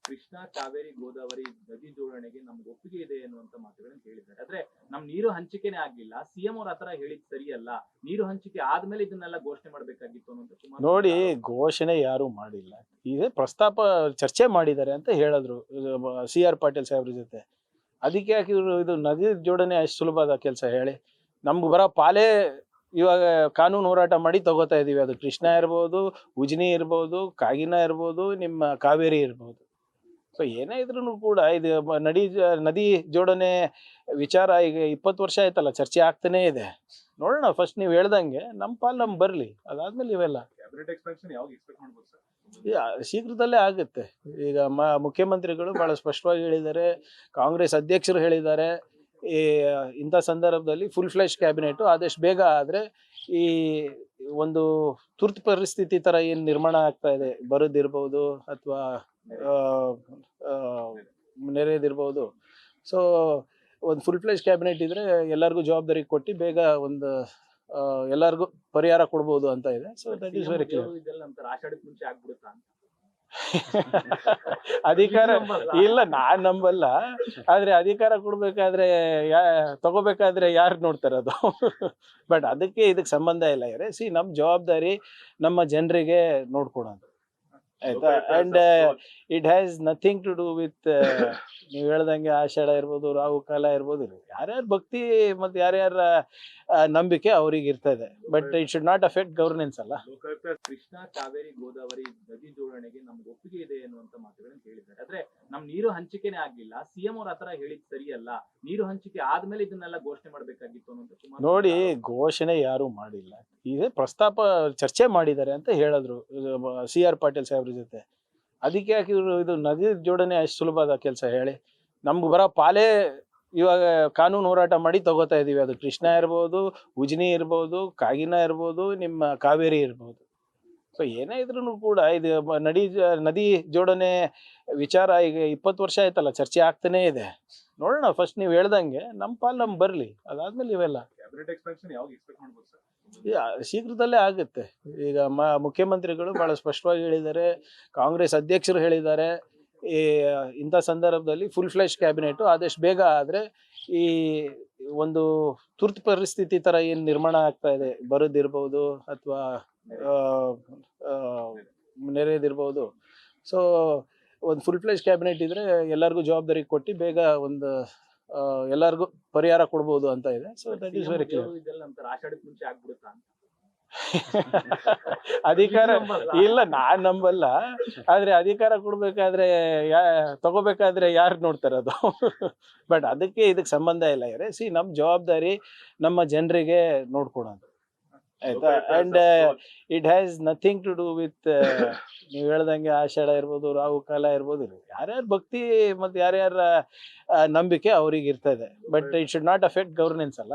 ಕೃಷ್ಣಾ ಕಾವೇರಿ ಗೋದಾವರಿ ನದಿ ಜೋಡಣೆಗೆ ನಮ್ಗೆ ಒಪ್ಪಿಗೆ ಇದೆ ಅನ್ನುವಂತ ಮಾತುಗಳನ್ನು ಹೇಳಿದ್ದಾರೆ. ಆದ್ರೆ ನಮ್ ನೀರು ಹಂಚಿಕೆನೇ ಆಗ್ಲಿಲ್ಲ. ಸಿಎಂ ಅವ್ರ ಆತರ ಹೇಳಿದ್ ಸರಿಯಲ್ಲ. ನೀರು ಹಂಚಿಕೆ ಆದ್ಮೇಲೆ ಇದನ್ನೆಲ್ಲ ಘೋಷಣೆ ಮಾಡ್ಬೇಕಾಗಿತ್ತು ಅನ್ನುವಂತ ಸುಮಾರು ನೋಡಿ, ಘೋಷಣೆ ಯಾರು ಮಾಡಿಲ್ಲ. ಇದೇ ಪ್ರಸ್ತಾಪ ಚರ್ಚೆ ಮಾಡಿದ್ದಾರೆ ಅಂತ ಹೇಳಿದ್ರು CR ಪಾಟೀಲ್ ಸಾಹೇಬ್ರ ಜೊತೆ. ಅದಕ್ಕೆ ಯಾಕೆ ಇದು ನದಿ ಜೋಡಣೆ ಅಷ್ಟು ಸುಲಭದ ಕೆಲಸ ಹೇಳಿ? ನಮ್ಗೆ ಬರೋ ಪಾಲೇ ಇವಾಗ ಕಾನೂನು ಹೋರಾಟ ಮಾಡಿ ತಗೋತಾ ಇದೀವಿ. ಅದು ಕೃಷ್ಣ ಇರ್ಬೋದು, ಉಜ್ನಿ ಇರ್ಬೋದು, ಕಾಗಿನ ಇರ್ಬೋದು, ನಿಮ್ಮ ಕಾವೇರಿ ಇರ್ಬೋದು. ಸೊ ಏನೇ ಇದ್ರೂ ಕೂಡ ಇದು ನದಿ ಜೋಡಣೆ ವಿಚಾರ ಈಗ 20 ವರ್ಷ ಆಯ್ತಲ್ಲ, ಚರ್ಚೆ ಆಗ್ತಾನೆ ಇದೆ. ನೋಡೋಣ, ಫಸ್ಟ್ ನೀವು ಹೇಳ್ದಂಗೆ ನಮ್ಮ ಪಾಲ್ ನಮ್ಗೆ ಬರ್ಲಿ, ಅದಾದ್ಮೇಲೆ ಇವೆಲ್ಲ ಕ್ಯಾಬಿನೆಟ್ ಎಕ್ಸ್ಪೆನ್ಷನ್ ಯಾವಾಗ ಎಕ್ಸ್ಪೆಕ್ಟ್ ಮಾಡ್ಬೋದು ಸರ್? ಶೀಘ್ರದಲ್ಲೇ ಆಗುತ್ತೆ. ಈಗ ಮುಖ್ಯಮಂತ್ರಿಗಳು ಬಹಳ ಸ್ಪಷ್ಟವಾಗಿ ಹೇಳಿದ್ದಾರೆ, ಕಾಂಗ್ರೆಸ್ ಅಧ್ಯಕ್ಷರು ಹೇಳಿದ್ದಾರೆ, ಈ ಇಂಥ ಸಂದರ್ಭದಲ್ಲಿ ಫುಲ್ ಫ್ಲೆಶ್ ಕ್ಯಾಬಿನೆಟ್ ಆದಷ್ಟು ಬೇಗ ಆದ್ರೆ ಈ ಒಂದು ತುರ್ತು ಪರಿಸ್ಥಿತಿ ತರ ಏನ್ ನಿರ್ಮಾಣ ಆಗ್ತಾ ಇದೆ, ಬರೋದಿರ್ಬೋದು ಅಥವಾ ನೆರೆದಿರ್ಬೋದು. ಸೊ ಒಂದು ಫುಲ್ ಫ್ಲೆಶ್ ಕ್ಯಾಬಿನೆಟ್ ಇದ್ರೆ ಎಲ್ಲರಿಗೂ ಜವಾಬ್ದಾರಿ ಕೊಟ್ಟು ಬೇಗ ಒಂದು ಎಲ್ಲರಿಗೂ ಪರಿಹಾರ ಕೊಡ್ಬೋದು ಅಂತ ಇದೆ. So that is very clear. ಆಷಾಢಕ್ಕೆ ಮುಂಚೆ ಆಗ್ಬಿಡುತ್ತಾ ಅಂತ ಅಧಿಕಾರ ಇಲ್ಲ, ನಾನ್ ನಂಬಲ್ಲ. ಆದ್ರೆ ಅಧಿಕಾರ ಕೊಡ್ಬೇಕಾದ್ರೆ ತಗೋಬೇಕಾದ್ರೆ ಯಾರು ನೋಡ್ತಾರೆ ಅದು? ಬಟ್ ಅದಕ್ಕೆ ಇದಕ್ಕೆ ಸಂಬಂಧ ಇಲ್ಲ. ನಮ್ ಜವಾಬ್ದಾರಿ ನಮ್ಮ ಜನರಿಗೆ ನೋಡ್ಕೊಳೋದು, ಆಯ್ತಾ? And it has nothing to do with ನೀವ್ ಹೇಳ್ದಂಗೆ ಆಷಾಢ ಇರ್ಬೋದು, ರಾಹು ಕಾಲ ಇರ್ಬೋದು. ಯಾರ್ಯಾರ ಭಕ್ತಿ ಮತ್ತೆ ಯಾರ್ಯಾರ ನಂಬಿಕೆ ಅವ್ರಿಗೆ ಇರ್ತದೆ. But it should not affect governance ಅಲ್ಲ. ಕೃಷ್ಣಾ ಕಾವೇರಿ ಗೋದಾವರಿ ನದಿ ಜೋಡಣೆಗೆ ನಮ್ಗೆ ಒಪ್ಪಿಗೆ ಇದೆ ಅನ್ನುವಂತ ಮಾತುಗಳನ್ನು ಹೇಳಿದ್ದಾರೆ. ಆದ್ರೆ ನಮ್ ನೀರು ಹಂಚಿಕೆನೇ ಆಗ್ಲಿಲ್ಲ. ಸಿಎಂ ಅವ್ರ ಆತರ ಹೇಳಿದ್ ಸರಿಯಲ್ಲ. ನೀರು ಹಂಚಿಕೆ ಆದ್ಮೇಲೆ ಇದನ್ನೆಲ್ಲ ಘೋಷಣೆ ಮಾಡ್ಬೇಕಾಗಿತ್ತು ಅನ್ನುವಂತ ಸುಮಾರು ನೋಡಿ, ಘೋಷಣೆ ಯಾರು ಮಾಡಿಲ್ಲ. ಇದೇ ಪ್ರಸ್ತಾಪ ಚರ್ಚೆ ಮಾಡಿದ್ದಾರೆ ಅಂತ ಹೇಳಿದ್ರು CR ಪಾಟೀಲ್ ಸಾಹೇಬ್ರ ಜೊತೆ. ಅದಕ್ಕೆ ಯಾಕೆ ಇದು ನದಿ ಜೋಡಣೆ ಅಷ್ಟು ಸುಲಭದ ಕೆಲಸ ಹೇಳಿ? ನಮ್ಗೆ ಬರೋ ಪಾಲೇ ಇವಾಗ ಕಾನೂನು ಹೋರಾಟ ಮಾಡಿ ತಗೋತಾ ಇದೀವಿ. ಅದು ಕೃಷ್ಣ ಇರ್ಬೋದು, ಉಜ್ನಿ ಇರ್ಬೋದು, ಕಾಗಿನ ಇರ್ಬೋದು, ನಿಮ್ಮ ಕಾವೇರಿ ಇರ್ಬೋದು. ಸೊ ಏನೇ ಇದ್ರೂ ಕೂಡ ಇದು ನದಿ ಜೋಡಣೆ ವಿಚಾರ ಈಗ 20 ವರ್ಷ ಆಯ್ತಲ್ಲ, ಚರ್ಚೆ ಆಗ್ತಾನೆ ಇದೆ. ನೋಡೋಣ, ಫಸ್ಟ್ ನೀವು ಹೇಳ್ದಂಗೆ ನಮ್ಮ ಪಾಲ್ ನಮ್ಗೆ ಬರ್ಲಿ, ಅದಾದ್ಮೇಲೆ ಇವೆಲ್ಲ ಕ್ಯಾಬಿನೆಟ್ ಎಕ್ಸ್ಪೆನ್ಷನ್ ಯಾವಾಗ ಎಕ್ಸ್ಪೆಕ್ಟ್ ಮಾಡ್ಬೋದು ಸರ್? ಶೀಘ್ರದಲ್ಲೇ ಆಗುತ್ತೆ. ಈಗ ಮುಖ್ಯಮಂತ್ರಿಗಳು ಬಹಳ ಸ್ಪಷ್ಟವಾಗಿ ಹೇಳಿದ್ದಾರೆ, ಕಾಂಗ್ರೆಸ್ ಅಧ್ಯಕ್ಷರು ಹೇಳಿದ್ದಾರೆ, ಈ ಇಂಥ ಸಂದರ್ಭದಲ್ಲಿ ಫುಲ್ ಫ್ಲೆಶ್ ಕ್ಯಾಬಿನೆಟ್ ಆದಷ್ಟು ಬೇಗ ಆದ್ರೆ ಈ ಒಂದು ತುರ್ತು ಪರಿಸ್ಥಿತಿ ತರ ಏನ್ ನಿರ್ಮಾಣ ಆಗ್ತಾ ಇದೆ, ಬರೋದಿರ್ಬೋದು ಅಥವಾ ನೆರೆದಿರ್ಬೋದು. ಸೊ ಒಂದು ಫುಲ್ ಫ್ಲೆಶ್ ಕ್ಯಾಬಿನೆಟ್ ಇದ್ರೆ ಎಲ್ಲರಿಗೂ ಜವಾಬ್ದಾರಿ ಕೊಟ್ಟು ಬೇಗ ಒಂದು ಎಲ್ಲರಿಗೂ ಪರಿಹಾರ ಕೊಡ್ಬೋದು ಅಂತ ಇದೆ. So that is very clear. ಆಷಾಢಕ್ಕೆ ಮುಂಚೆ ಆಗ್ಬಿಡುತ್ತಾ ಅಂತ ಅಧಿಕಾರ ಇಲ್ಲ, ನಾನ್ ನಂಬಲ್ಲ. ಆದ್ರೆ ಅಧಿಕಾರ ಕೊಡ್ಬೇಕಾದ್ರೆ ತಗೋಬೇಕಾದ್ರೆ ಯಾರು ನೋಡ್ತಾರೆ ಅದು? ಬಟ್ ಅದಕ್ಕೆ ಇದಕ್ಕೆ ಸಂಬಂಧ ಇಲ್ಲ. ನಮ್ ಜವಾಬ್ದಾರಿ ನಮ್ಮ ಜನರಿಗೆ ನೋಡ್ಕೊಳೋದು, ಆಯ್ತಾ? And it has nothing to do with ನೀವ್ ಹೇಳ್ದಂಗೆ ಆಷಾಢ ಇರ್ಬೋದು, ರಾಹು ಕಾಲ ಇರ್ಬೋದು. ಯಾರ್ಯಾರ ಭಕ್ತಿ ಮತ್ತೆ ಯಾರ್ಯಾರ ನಂಬಿಕೆ ಅವ್ರಿಗೆ ಇರ್ತದೆ. But it should not affect governance ಅಲ್ಲ.